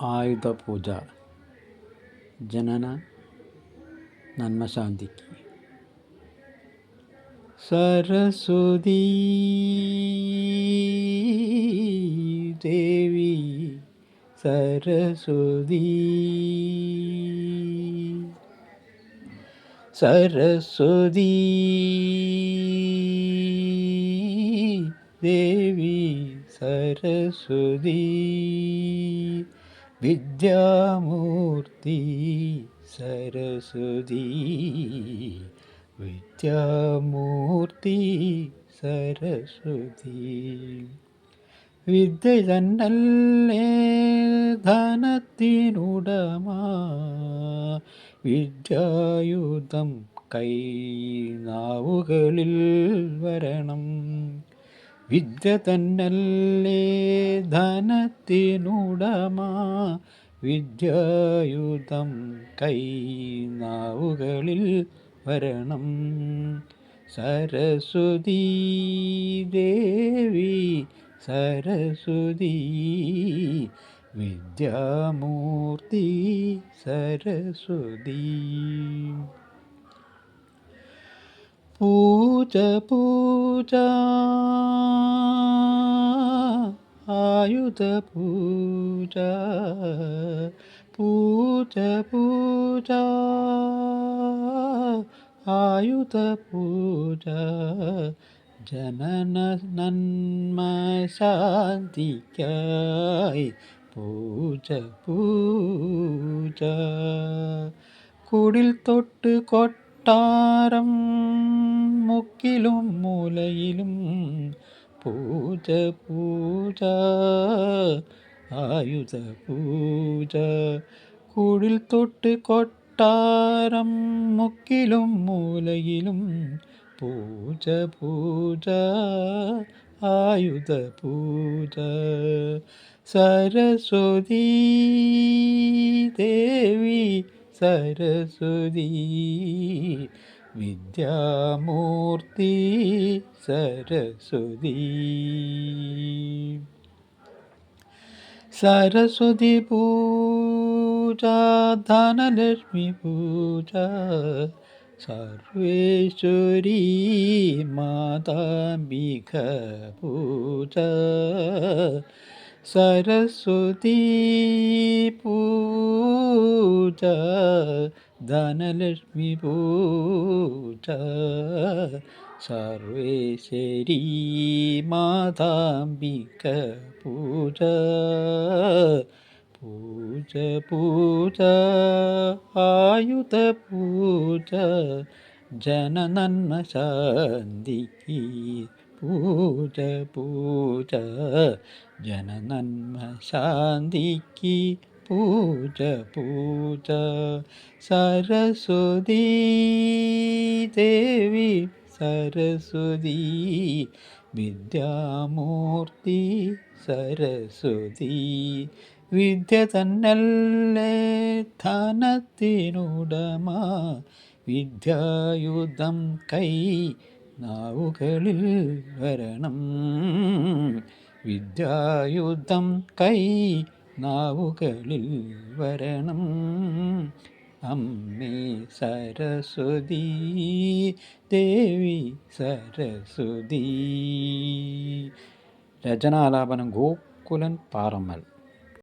ആയുധപൂജ. ജനന നന്മശാന്തിക്ക്. സരസ്വതീ ദേവി സരസ്വതീ, സരസ്വതീ ദേവി സരസ്വതീ, വിദ്യാമൂർത്തി സരസ്വതീ, വിദ്യാമൂർത്തി സരസ്വതീ. വിദ്യ തന്നല്ലേ ധനത്തിനുടമ, വിദ്യായുധം കൈ നാവുകളിൽ വരണം. വിദ്യ തന്നല്ലേ ധനത്തിനുടമ, വിദ്യായുധം കൈ നാവുകളിൽ വരണം. സരസ്വതീ ദേവി സരസ്വതീ, വിദ്യാമൂർത്തി സരസ്വതീ. പൂജ പൂജ ആയുധ പൂജ, പൂജ പൂജ ആയുധ പൂജ, ജനന നന്മ ശാന്തിക്കായി പൂജ പൂജ. കുടിൽ തൊട്ട് കൊട്ടാരം മുക്കിലും മൂലയിലും പൂജ പൂജ ആയുധ പൂജ. കുടിൽ തൊട്ട് കൊട്ടാരം മുക്കിലും മൂലയിലും പൂജ പൂജ ആയുധ പൂജ. സരസ്വതീ ദേവി സരസ്വതീ, വിദ്യാമൂർത്തി സരസ്വതീ. സരസ്വതി പൂജ ധനലക്ഷ്മി പൂജ, സർവേശ്വരീ മാതാംബിക പൂജ. സരസ്വതീ പൂജ ധനലക്ഷ്മി പൂജ, സർവേശ്വരീ മാതാംബിക പൂജ. പൂജ പൂജ ആയുധ പൂജ, ജനനന്മ ശാന്തിക്ക് പൂജ പൂജ, ജനനന്മ ശാന്തിക്ക് പൂജ പൂജ. സരസ്വതീ ദേവി സരസ്വതീ, വിദ്യാമൂർത്തി സരസ്വതീ. വിദ്യ തന്നല്ലേ ധനത്തിനുടമ, വിദ്യായുധം കൈ നാവുകളിൽ വരണം. വിദ്യായുധം കൈ നാവുകളിൽ വരണം. അമ്മേ സരസ്വതീ ദേവി സരസ്വതീ. രചനാലാപനം ഗോകുലൻ പാറമ്മൽ.